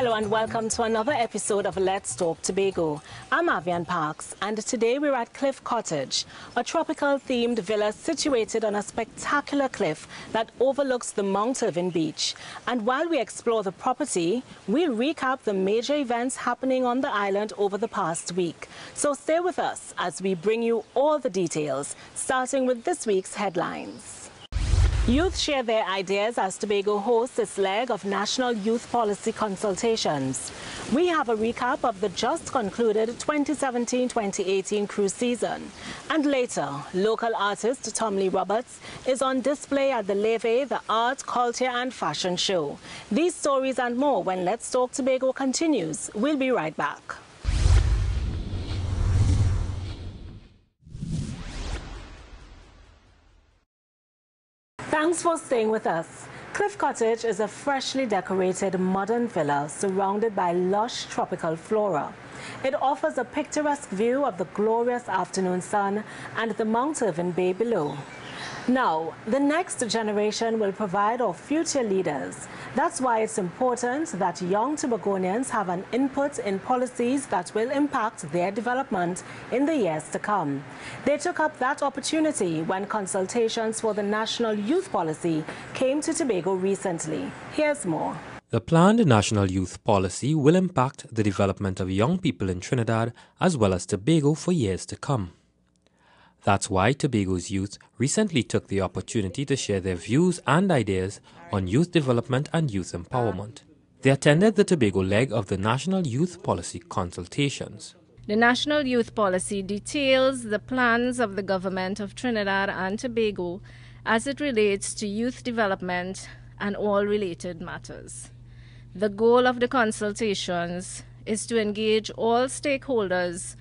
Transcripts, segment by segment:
Hello and welcome to another episode of Let's Talk Tobago. I'm Avian Parks and today we're at Cliff Cottage, a tropical-themed villa situated on a spectacular cliff that overlooks the Mt Irvine beach. And while we explore the property, we'll recap the major events happening on the island over the past week. So stay with us as we bring you all the details, starting with this week's headlines. Youth share their ideas as Tobago hosts its leg of National Youth Policy Consultations. We have a recap of the just concluded 2017-2018 cruise season. And later, local artist Tomley Roberts is on display at the Leve, the art, culture and fashion show. These stories and more when Let's Talk Tobago continues. We'll be right back. Thanks for staying with us. Cliff Cottage is a freshly decorated modern villa surrounded by lush tropical flora. It offers a picturesque view of the glorious afternoon sun and the Mt Irvine Bay below. Now, the next generation will provide our future leaders. That's why it's important that young Tobagonians have an input in policies that will impact their development in the years to come. They took up that opportunity when consultations for the National Youth Policy came to Tobago recently. Here's more. The planned National Youth Policy will impact the development of young people in Trinidad as well as Tobago for years to come. That's why Tobago's youth recently took the opportunity to share their views and ideas on youth development and youth empowerment. They attended the Tobago leg of the National Youth Policy Consultations. The National Youth Policy details the plans of the government of Trinidad and Tobago as it relates to youth development and all related matters. The goal of the consultations is to engage all stakeholders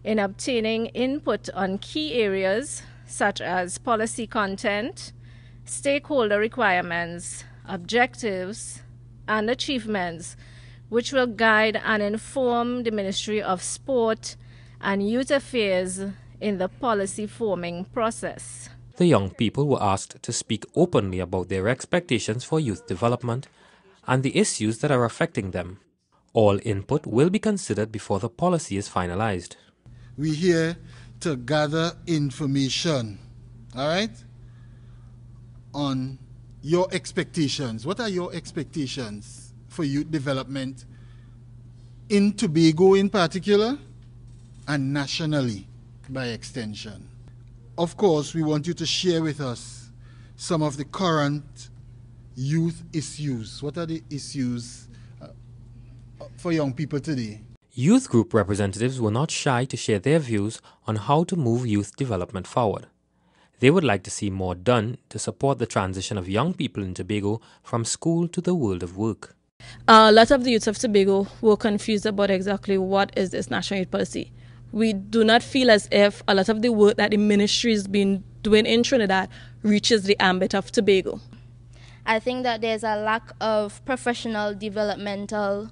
in obtaining input on key areas such as policy content, stakeholder requirements, objectives, and achievements, which will guide and inform the Ministry of Sport and Youth Affairs in the policy forming process. The young people were asked to speak openly about their expectations for youth development and the issues that are affecting them. All input will be considered before the policy is finalized. We're here to gather information, all right, on your expectations. What are your expectations for youth development in Tobago in particular and nationally by extension? Of course, we want you to share with us some of the current youth issues. What are the issues for young people today? Youth group representatives were not shy to share their views on how to move youth development forward. They would like to see more done to support the transition of young people in Tobago from school to the world of work. A lot of the youths of Tobago were confused about exactly what is this national youth policy. We do not feel as if a lot of the work that the ministry has been doing in Trinidad reaches the ambit of Tobago. I think that there's a lack of professional developmental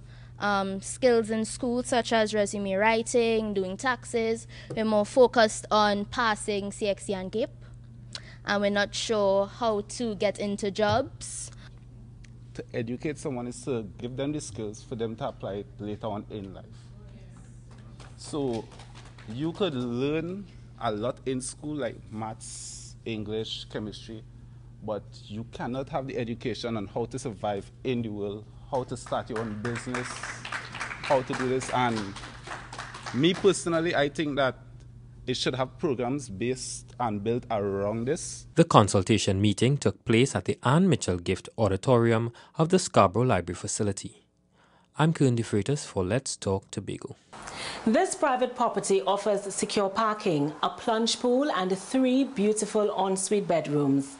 skills in school, such as resume writing, doing taxes. We're more focused on passing CXC and GAPE, and we're not sure how to get into jobs. To educate someone is to give them the skills for them to apply it later on in life. So you could learn a lot in school, like maths, English, chemistry, but you cannot have the education on how to survive in the world, how to start your own business, how to do this. And me personally, I think that it should have programs based and built around this. The consultation meeting took place at the Anne Mitchell Gift Auditorium of the Scarborough Library facility. I'm Kern de Freitas for Let's Talk Tobago. This private property offers secure parking, a plunge pool and 3 beautiful ensuite bedrooms.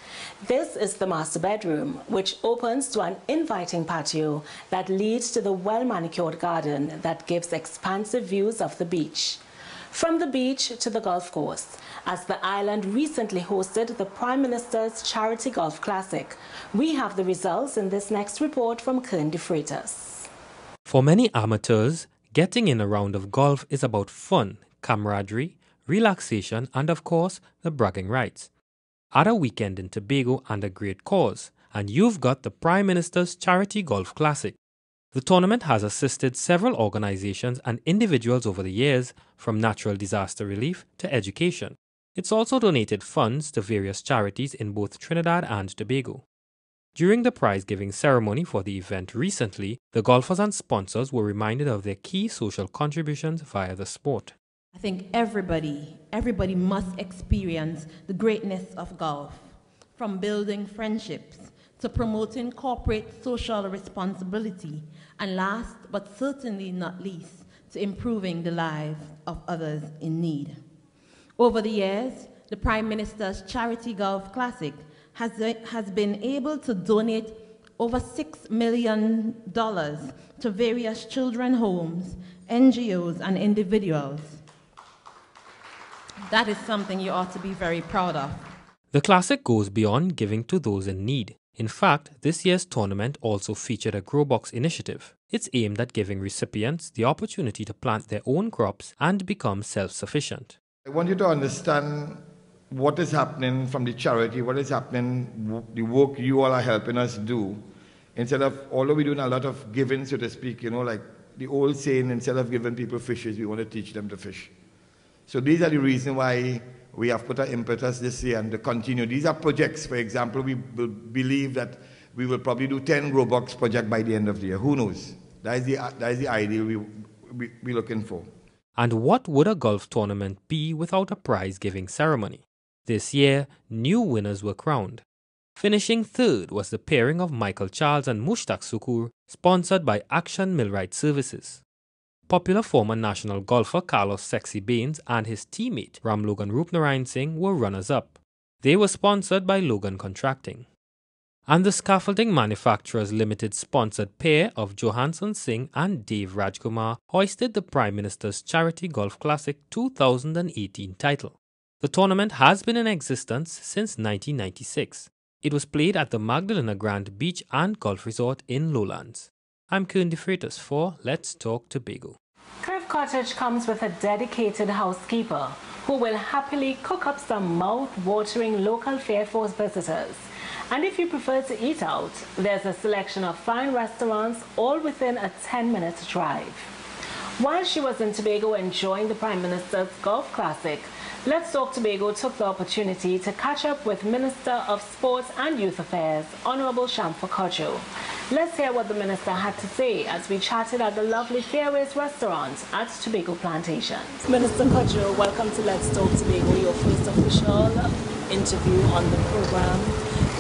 This is the master bedroom, which opens to an inviting patio that leads to the well-manicured garden that gives expansive views of the beach. From the beach to the golf course, as the island recently hosted the Prime Minister's Charity Golf Classic. We have the results in this next report from Kern de Freitas. For many amateurs, getting in a round of golf is about fun, camaraderie, relaxation, and of course, the bragging rights. Add a weekend in Tobago and a great cause, and you've got the Prime Minister's Charity Golf Classic. The tournament has assisted several organizations and individuals over the years, from natural disaster relief to education. It's also donated funds to various charities in both Trinidad and Tobago. During the prize-giving ceremony for the event recently, the golfers and sponsors were reminded of their key social contributions via the sport. I think everybody must experience the greatness of golf, from building friendships to promoting corporate social responsibility, and last but certainly not least, to improving the lives of others in need. Over the years, the Prime Minister's Charity Golf Classic has been able to donate over $6 million to various children's homes, NGOs, and individuals. That is something you ought to be very proud of. The Classic goes beyond giving to those in need. In fact, this year's tournament also featured a Grow Box initiative. It's aimed at giving recipients the opportunity to plant their own crops and become self-sufficient. I want you to understand what is happening from the charity, what is happening, the work you all are helping us do. Instead of, although we're doing a lot of giving, so to speak, like the old saying, instead of giving people fishes, we want to teach them to fish. So these are the reasons why we have put our impetus this year and to continue. These are projects. For example, we believe that we will probably do 10 Grow Box projects by the end of the year. Who knows? That is the ideal we're looking for. And what would a golf tournament be without a prize-giving ceremony? This year, new winners were crowned. Finishing third was the pairing of Michael Charles and Mushtaq Sukur, sponsored by Action Millwright Services. Popular former national golfer Carlos Sexy Baines and his teammate Ram Logan Rupnarayan Singh were runners-up. They were sponsored by Logan Contracting. And the Scaffolding Manufacturers Limited sponsored pair of Johansson Singh and Dave Rajkumar hoisted the Prime Minister's Charity Golf Classic 2018 title. The tournament has been in existence since 1996. It was played at the Magdalena Grand Beach and Golf Resort in Lowlands. I'm Kern DeFreitas for Let's Talk Tobago. Cliff Cottage comes with a dedicated housekeeper who will happily cook up some mouth-watering local fare for visitors. And if you prefer to eat out, there's a selection of fine restaurants all within a 10-minute drive. While she was in Tobago enjoying the Prime Minister's Golf Classic, Let's Talk Tobago took the opportunity to catch up with Minister of Sports and Youth Affairs, Honorable Shamfa Kojo. Let's hear what the Minister had to say as we chatted at the lovely Fairways restaurant at Tobago Plantations. Minister Kojo, welcome to Let's Talk Tobago, your first official interview on the program.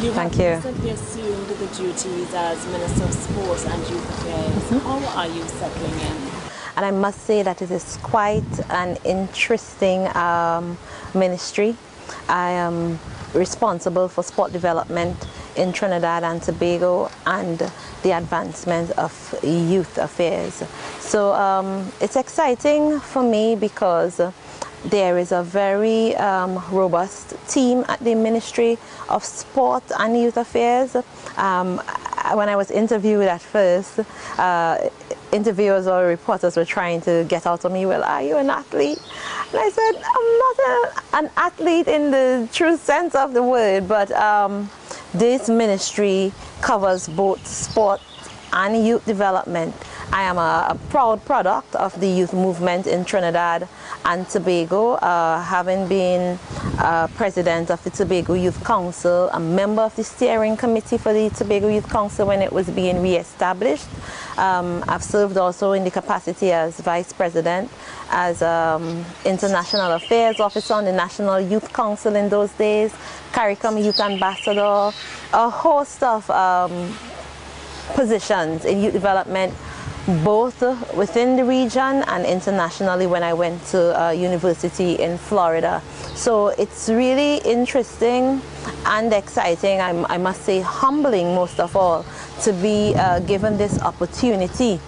You have recently assumed the duties as Minister of Sports and Youth Affairs. How are you settling in? And I must say that it is quite an interesting ministry. I am responsible for sport development in Trinidad and Tobago and the advancement of youth affairs. So it's exciting for me because there is a very robust team at the Ministry of Sport and Youth Affairs. When I was interviewed at first, interviewers or reporters were trying to get out of me, well, are you an athlete? And I said, I'm not an athlete in the true sense of the word, but this ministry covers both sport and youth development. I am a proud product of the youth movement in Trinidad and Tobago, having been president of the Tobago Youth Council, a member of the steering committee for the Tobago Youth Council when it was being re-established. I've served also in the capacity as vice president, as international affairs officer on the National Youth Council in those days, CARICOM Youth Ambassador, a host of positions in youth development, both within the region and internationally when I went to university in Florida. So it's really interesting and exciting, I must say humbling most of all, to be given this opportunity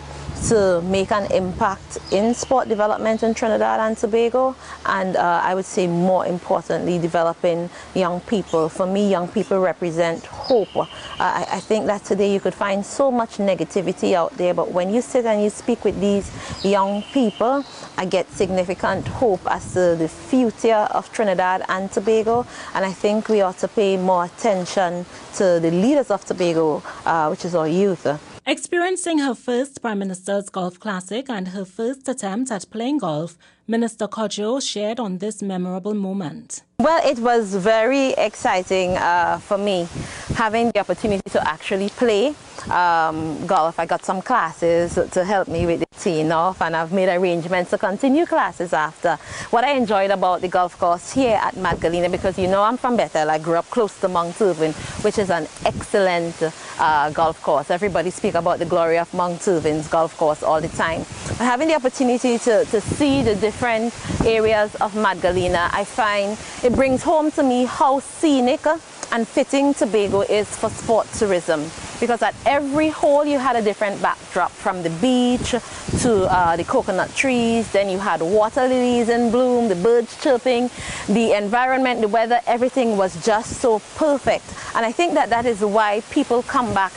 to make an impact in sport development in Trinidad and Tobago, and I would say more importantly developing young people. For me, young people represent hope. I think that today you could find so much negativity out there, but when you sit and you speak with these young people, I get significant hope as to the future of Trinidad and Tobago, and I think we ought to pay more attention to the leaders of Tobago, which is our youth. Experiencing her first Prime Minister's Golf Classic and her first attempt at playing golf, Minister Codjo shared on this memorable moment. Well, it was very exciting for me, having the opportunity to actually play golf. I got some classes to help me with the teeing off, and I've made arrangements to continue classes after. What I enjoyed about the golf course here at Mt Galena, because you know I'm from Bethel, I grew up close to Mt Irvine, which is an excellent golf course. Everybody speak about the glory of Mt Irvine's golf course all the time. But having the opportunity to see the different areas of Mt Galena, I find it brings home to me how scenic and fitting Tobago is for sport tourism, because at every hole you had a different backdrop, from the beach to the coconut trees, then you had water lilies in bloom, the birds chirping, the environment, the weather, everything was just so perfect. And I think that that is why people come back.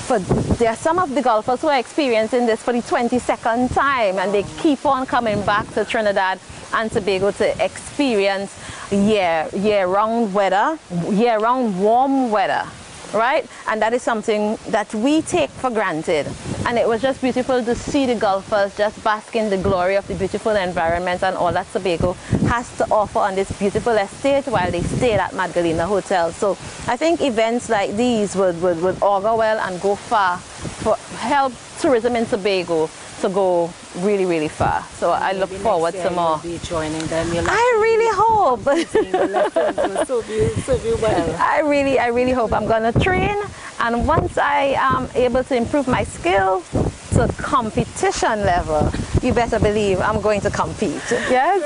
But there are some of the golfers who are experiencing this for the 22nd time, and they keep on coming back to Trinidad and Tobago to experience year-round weather, year-round warm weather, right? And that is something that we take for granted. And it was just beautiful to see the golfers just bask in the glory of the beautiful environment and all that Tobago has to offer on this beautiful estate while they stayed at Mt Galena Hotel. So I think events like these would augur well and go far for help tourism in Tobago to go really, really far. So I look forward to more. Be joining them. I really hope. I really hope. I'm going to train, and once I am able to improve my skills to competition level, you better believe I'm going to compete. Yes?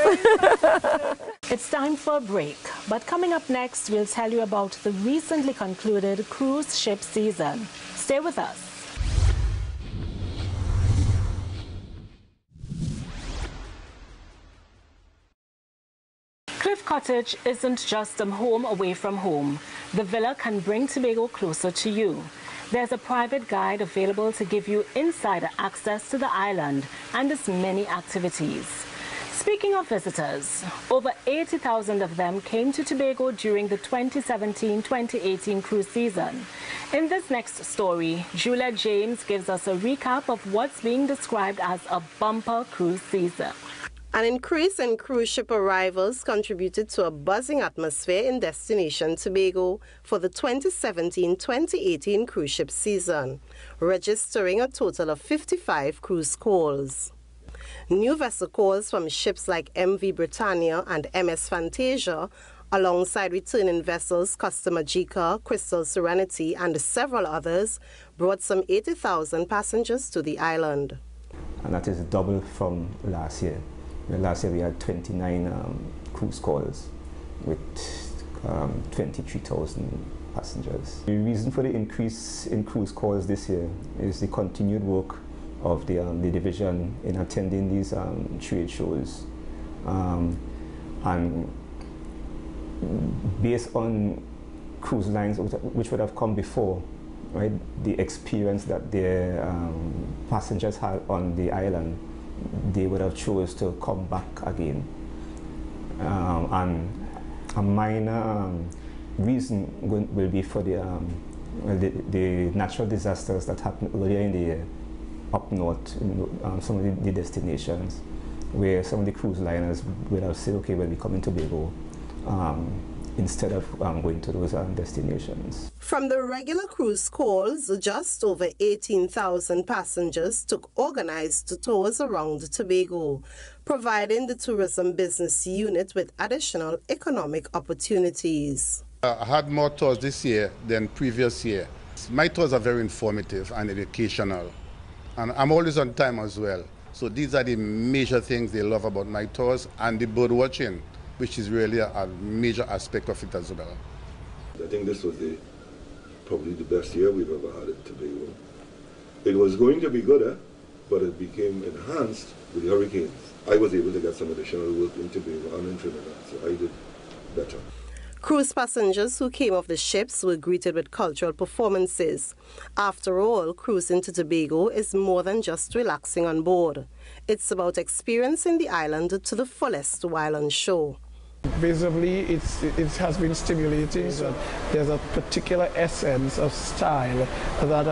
It's time for a break, but coming up next, we'll tell you about the recently concluded cruise ship season. Stay with us. Cliff Cottage isn't just a home away from home. The villa can bring Tobago closer to you. There's a private guide available to give you insider access to the island and its many activities. Speaking of visitors, over 80,000 of them came to Tobago during the 2017-2018 cruise season. In this next story, Julia James gives us a recap of what's being described as a bumper cruise season. An increase in cruise ship arrivals contributed to a buzzing atmosphere in destination Tobago for the 2017-2018 cruise ship season, registering a total of 55 cruise calls. New vessel calls from ships like MV Britannia and MS Fantasia, alongside returning vessels Costa Magica, Crystal Serenity, and several others, brought some 80,000 passengers to the island. And that is double from last year. Last year we had 29 cruise calls with 23,000 passengers. The reason for the increase in cruise calls this year is the continued work of the division in attending these trade shows. And based on cruise lines which would have come before, right, the experience that their passengers had on the island, they would have chose to come back again. And a minor reason will be for the natural disasters that happened earlier in the year up north, some of the destinations, where some of the cruise liners would have said, okay, well, we come in Tobago instead of going to those destinations. From the regular cruise calls, just over 18,000 passengers took organized tours around Tobago, providing the tourism business unit with additional economic opportunities. I had more tours this year than previous year. My tours are very informative and educational, and I'm always on time as well. So these are the major things they love about my tours, and the bird watching, which is really a major aspect of it as well. I think this was probably the best year we've ever had at Tobago. It was going to be good, but it became enhanced with the hurricanes. I was able to get some additional work in Tobago and in Trinidad, so I did better. Cruise passengers who came off the ships were greeted with cultural performances. After all, cruising to Tobago is more than just relaxing on board. It's about experiencing the island to the fullest while on shore. Visibly, it has been stimulating. So there's a particular essence of style that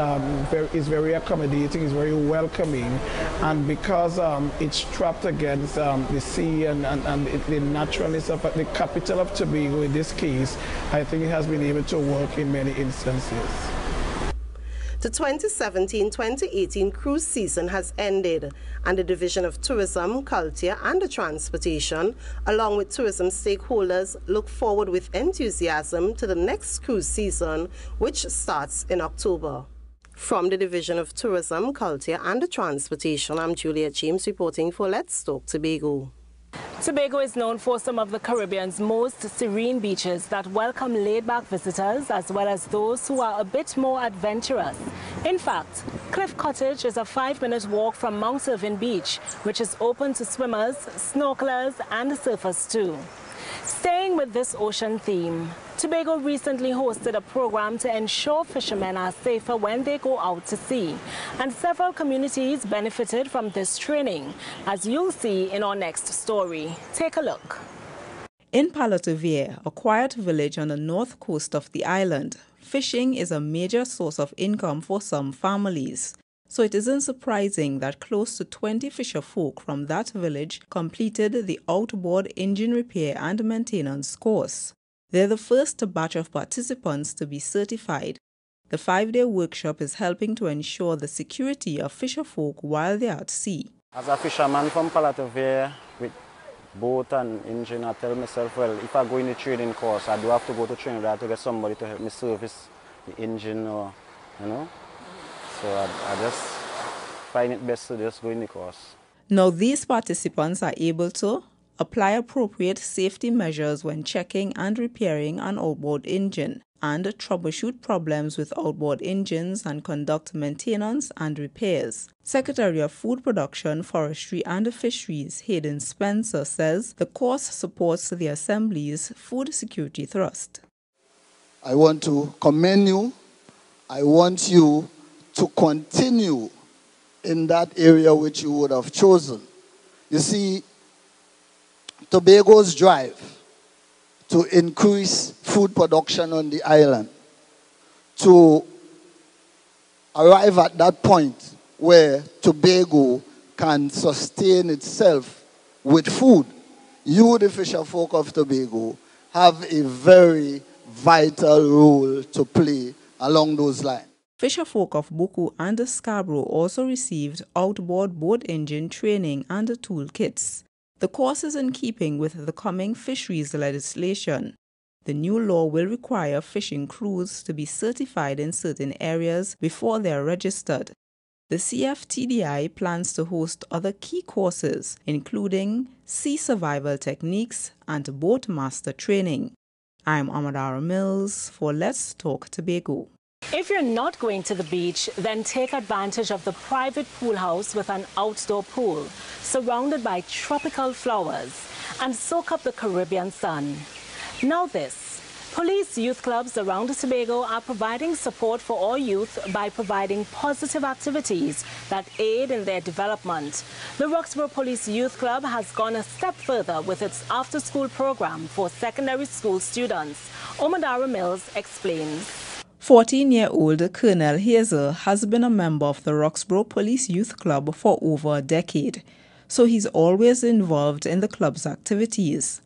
is very accommodating, is very welcoming, and because it's trapped against the sea and the naturalness of the capital of Tobago in this case, I think it has been able to work in many instances. The 2017-2018 cruise season has ended, and the Division of Tourism, Culture and Transportation, along with tourism stakeholders, look forward with enthusiasm to the next cruise season, which starts in October. From the Division of Tourism, Culture and Transportation, I'm Juliet James reporting for Let's Talk Tobago. Tobago is known for some of the Caribbean's most serene beaches that welcome laid-back visitors as well as those who are a bit more adventurous. In fact, Cliff Cottage is a 5-minute walk from Mt Irvine Beach, which is open to swimmers, snorkelers and surfers too. Staying with this ocean theme, Tobago recently hosted a program to ensure fishermen are safer when they go out to sea, and several communities benefited from this training, as you'll see in our next story. Take a look. In Palatovere, a quiet village on the north coast of the island, fishing is a major source of income for some families. So it isn't surprising that close to 20 fisher folk from that village completed the outboard engine repair and maintenance course. They're the first batch of participants to be certified. The 5-day workshop is helping to ensure the security of fisher folk while they're at sea. As a fisherman from Palatovere with boat and engine, I tell myself, well, if I go in the training course, I do have to go to Trinidad to get somebody to help me service the engine, or, you know. So I just find it best to just go in the course. Now these participants are able to apply appropriate safety measures when checking and repairing an outboard engine, and troubleshoot problems with outboard engines and conduct maintenance and repairs. Secretary of Food Production, Forestry and Fisheries, Hayden Spencer, says the course supports the Assembly's food security thrust. I want to commend you. I want you to continue in that area which you would have chosen. You see, Tobago's drive to increase food production on the island, to arrive at that point where Tobago can sustain itself with food, you, the fisher folk of Tobago, have a very vital role to play along those lines. Fisherfolk of Buku and Scarborough also received outboard boat engine training and toolkits. The course is in keeping with the coming fisheries legislation. The new law will require fishing crews to be certified in certain areas before they are registered. The CFTDI plans to host other key courses, including sea survival techniques and boat master training. I'm Amadara Mills for Let's Talk Tobago. If you're not going to the beach, then take advantage of the private pool house with an outdoor pool, surrounded by tropical flowers, and soak up the Caribbean sun. Now this, police youth clubs around Tobago are providing support for all youth by providing positive activities that aid in their development. The Roxborough Police Youth Club has gone a step further with its after-school program for secondary school students. Omadara Mills explains. 14-year-old Colonel Hazel has been a member of the Roxborough Police Youth Club for over a decade, so he's always involved in the club's activities,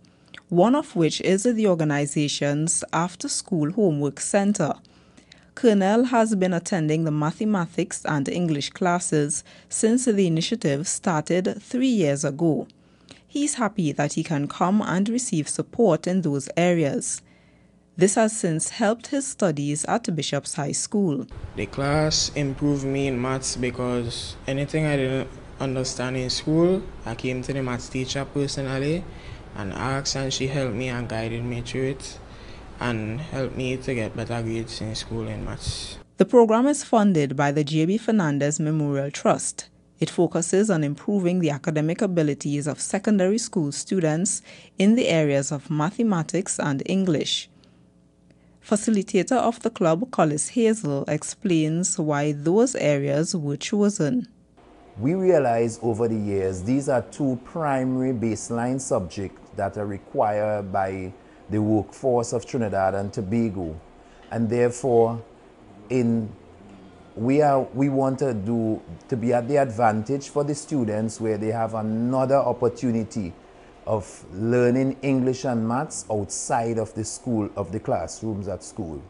one of which is the organization's after-school homework center. Colonel has been attending the mathematics and English classes since the initiative started 3 years ago. He's happy that he can come and receive support in those areas. This has since helped his studies at Bishop's High School. The class improved me in maths because anything I didn't understand in school, I came to the maths teacher personally and asked, and she helped me and guided me through it and helped me to get better grades in school in maths. The program is funded by the J.B. Fernandez Memorial Trust. It focuses on improving the academic abilities of secondary school students in the areas of mathematics and English. Facilitator of the club, Collis Hazel, explains why those areas were chosen. We realize over the years these are two primary baseline subjects that are required by the workforce of Trinidad and Tobago, and therefore we want to be at the advantage for the students where they have another opportunity of learning English and maths outside of the school, of the classrooms at school.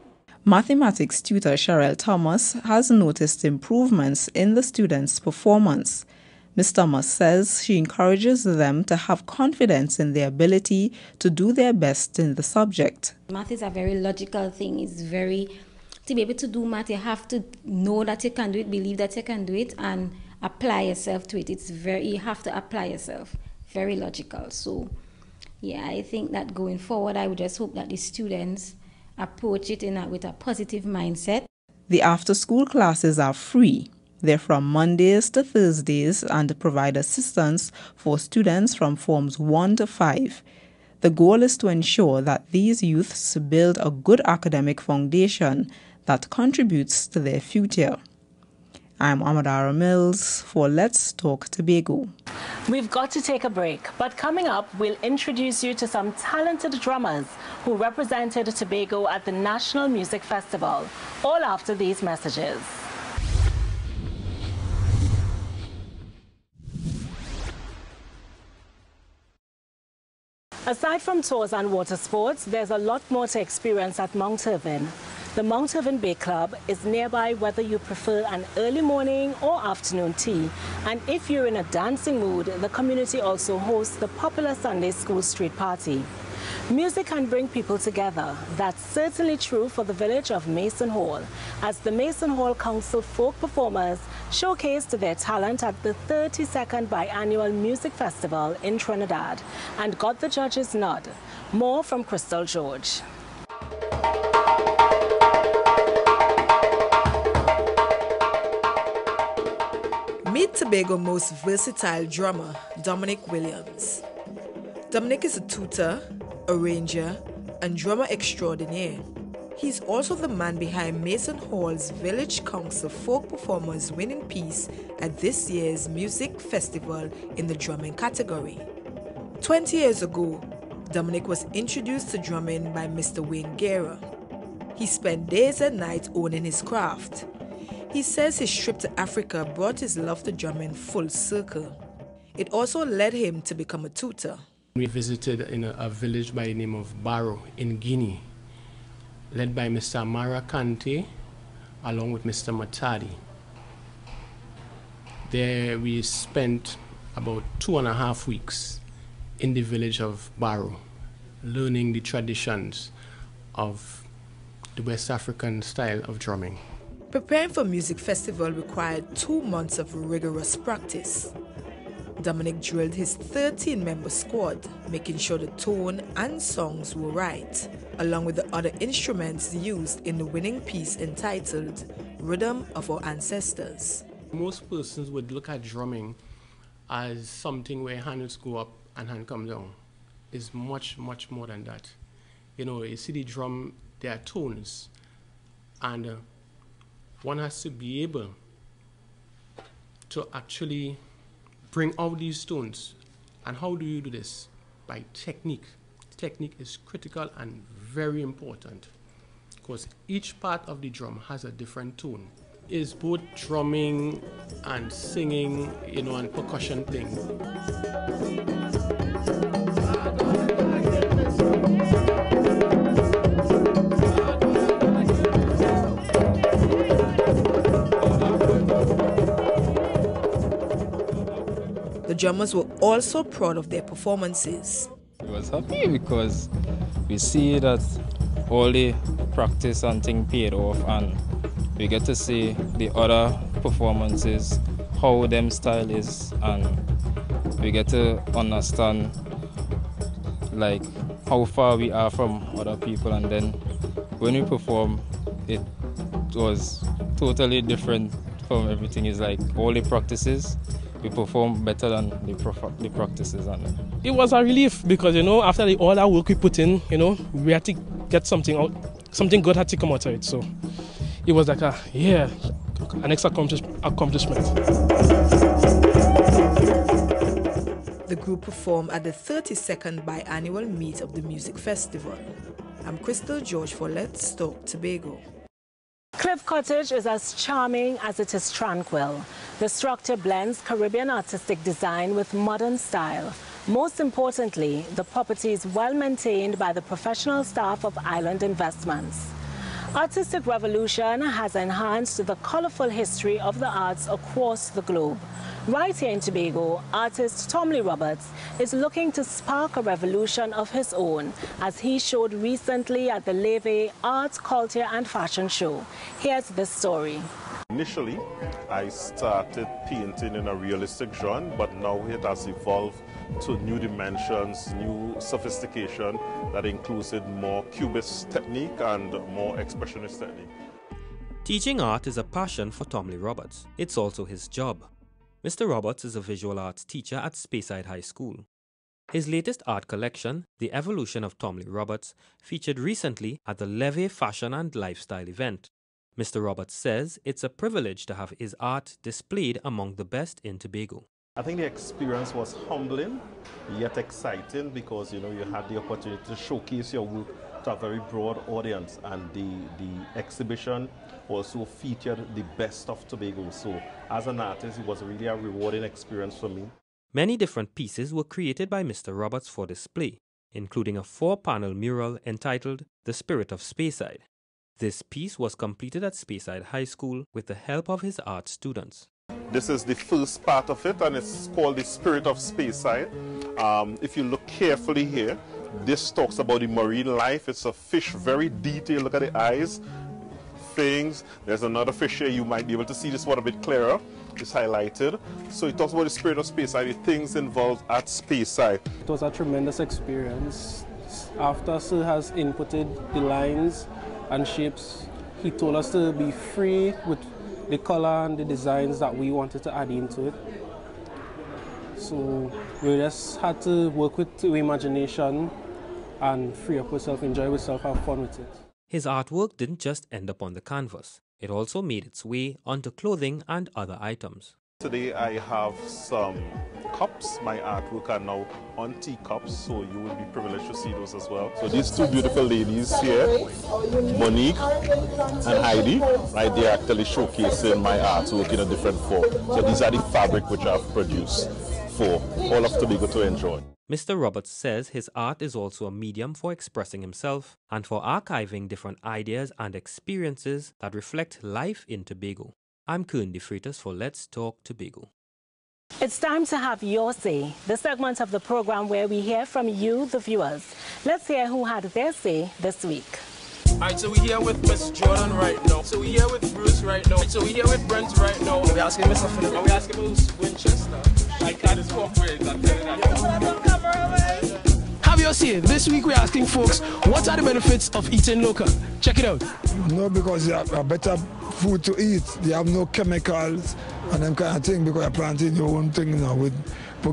Mathematics tutor Cheryl Thomas has noticed improvements in the students' performance. Ms. Thomas says she encourages them to have confidence in their ability to do their best in the subject. Math is a very logical thing. It's very, to be able to do math, you have to know that you can do it, believe that you can do it, and apply yourself to it. You have to apply yourself. Very logical. So, yeah, I think that going forward, I would just hope that the students approach it with a positive mindset. The after-school classes are free. They're from Mondays to Thursdays and provide assistance for students from Forms 1 to 5. The goal is to ensure that these youths build a good academic foundation that contributes to their future. I'm Amadara Mills for Let's Talk Tobago. We've got to take a break, but coming up, we'll introduce you to some talented drummers who represented Tobago at the National Music Festival, all after these messages. Aside from tours and water sports, there's a lot more to experience at Mt Irvine. The Mt Irvine Bay Club is nearby whether you prefer an early morning or afternoon tea. And if you're in a dancing mood, the community also hosts the popular Sunday School Street Party. Music can bring people together. That's certainly true for the village of Mason Hall, as the Mason Hall Council folk performers showcased their talent at the 32nd Biannual Music Festival in Trinidad and got the judges' nod. More from Crystal George. Meet Tobago's most versatile drummer, Dominic Williams. Dominic is a tutor, arranger, and drummer extraordinaire. He's also the man behind Mason Hall's Village Council Folk Performers winning piece at this year's music festival in the drumming category. 20 years ago, Dominic was introduced to drumming by Mr. Wayne Guerra. He spent days and nights owning his craft. He says his trip to Africa brought his love to drumming full circle. It also led him to become a tutor. We visited in a village by the name of Barrow in Guinea, led by Mr. Amara Kante, along with Mr. Matadi. There we spent about 2.5 weeks in the village of Barrow, learning the traditions of the West African style of drumming. Preparing for music festival required 2 months of rigorous practice. Dominic drilled his 13-member squad, making sure the tone and songs were right, along with the other instruments used in the winning piece entitled Rhythm of Our Ancestors. Most persons would look at drumming as something where hands go up and hand come down. It's much, much more than that. You know, you see the drum, there are tones, and one has to be able to actually bring out these tones. And how do you do this? By technique. Technique is critical and very important, because each part of the drum has a different tone. It's both drumming and singing, you know, and percussion thing. The drummers were also proud of their performances. I was happy because we see that all the practice and thing paid off, and we get to see the other performances, how them style is, and we get to understand like how far we are from other people. And then when we perform, it was totally different from everything. It's like all the practices, we perform better than the practices. And it was a relief because, you know, after all that work we put in, you know, we had to get something out, something good had to come out of it. So it was like an extra accomplishment. The group performed at the 32nd biannual meet of the music festival. I'm Crystal George for Let's Talk Tobago. Cliff Cottage is as charming as it is tranquil. The structure blends Caribbean artistic design with modern style. Most importantly, the property is well maintained by the professional staff of Island Investments. Artistic revolution has enhanced the colorful history of the arts across the globe. Right here in Tobago, artist Tomley Roberts is looking to spark a revolution of his own, as he showed recently at the Leve Art, Culture and Fashion Show. Here's this story. Initially, I started painting in a realistic genre, but now it has evolved to new dimensions, new sophistication that included more cubist technique and more expressionist technique. Teaching art is a passion for Tomley Roberts. It's also his job. Mr. Roberts is a visual arts teacher at Speyside High School. His latest art collection, The Evolution of Tomley Roberts, featured recently at the Leve Fashion and Lifestyle event. Mr. Roberts says it's a privilege to have his art displayed among the best in Tobago. I think the experience was humbling, yet exciting, because you had the opportunity to showcase your work to a very broad audience, and the exhibition also featured the best of Tobago. So as an artist, it was really a rewarding experience for me. Many different pieces were created by Mr. Roberts for display, including a 4-panel mural entitled The Spirit of Speyside. This piece was completed at Speyside High School with the help of his art students. This is the first part of it, and it's called The Spirit of Speyside. If you look carefully here, this talks about the marine life. It's a fish, very detailed. Look at the eyes, things. There's another fish here. You might be able to see this one a bit clearer. It's highlighted. So it talks about the spirit of Speyside, the things involved at Speyside. It was a tremendous experience. After Sir has inputted the lines and shapes, he told us to be free with the color and the designs that we wanted to add into it. So we just had to work with the imagination and free up ourselves, enjoy ourselves, have fun with it. His artwork didn't just end up on the canvas. It also made its way onto clothing and other items. Today I have some cups. My artwork are now on teacups, so you will be privileged to see those as well. So these two beautiful ladies here, Monique and Heidi, right, they're actually showcasing my artwork in a different form. So these are the fabric which I've produced for all of Tobago to enjoy. Mr. Roberts says his art is also a medium for expressing himself and for archiving different ideas and experiences that reflect life in Tobago. I'm Kern De Freitas for Let's Talk Tobago. It's time to have your say, the segment of the program where we hear from you, the viewers. Let's hear who had their say this week. Alright, so we're here with Miss Jordan right now. So we're here with Bruce right now. So we're here with Brent right now. We're asking Mr. Philip. And we're asking Miss Winchester. I can't cooperate, I'm telling you. Have your say. This week we're asking folks, what are the benefits of eating local? Check it out. No, because you have a better food to eat. They have no chemicals and them kind of thing, because you're planting your own thing now with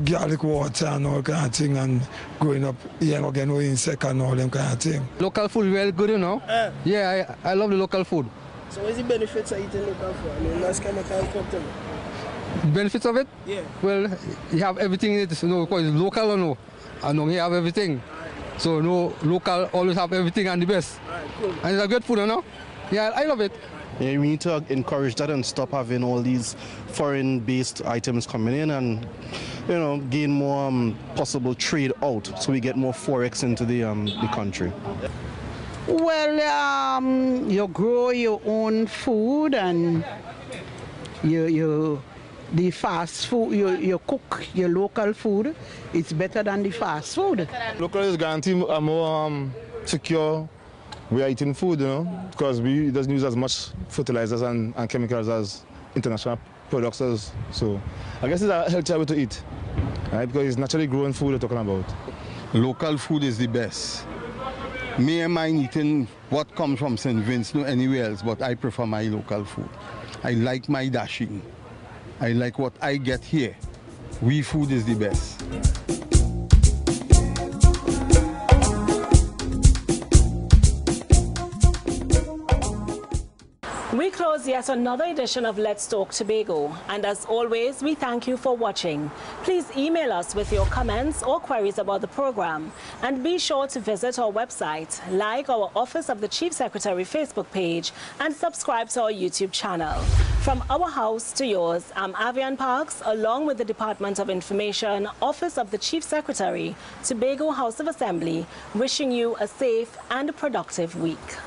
garlic water and all kind of thing, and growing up here again with insect and all them kind of thing. Local food very good, you know. Yeah, I love the local food. So what is the benefits of eating local food? I mean, less chemicals cooked in it. Benefits of it? Yeah. Well, you have everything in it, you know, because it's local or no. And now you have everything. Right. So no, local always have everything and the best. Right, cool. And it's a good food, you know. Yeah, I love it. Yeah, we need to encourage that and stop having all these foreign-based items coming in, and gain more possible trade out, so we get more forex into the country. Well, you grow your own food, and the fast food, you cook your local food. It's better than the fast food. Local is guaranteed a more secure way of eating food, because we doesn't use as much fertilizers and chemicals as international products. So I guess it's a healthier way to eat, right? Because it's naturally grown food we're talking about. Local food is the best. Me and mine eating what comes from St. Vincent or anywhere else, but I prefer my local food. I like my dashing. I like what I get here. We food is the best. We close yet another edition of Let's Talk Tobago, and as always, we thank you for watching. Please email us with your comments or queries about the program, and be sure to visit our website, like our Office of the Chief Secretary Facebook page, and subscribe to our YouTube channel. From our house to yours, I'm Avian Parks, along with the Department of Information, Office of the Chief Secretary, Tobago House of Assembly, wishing you a safe and productive week.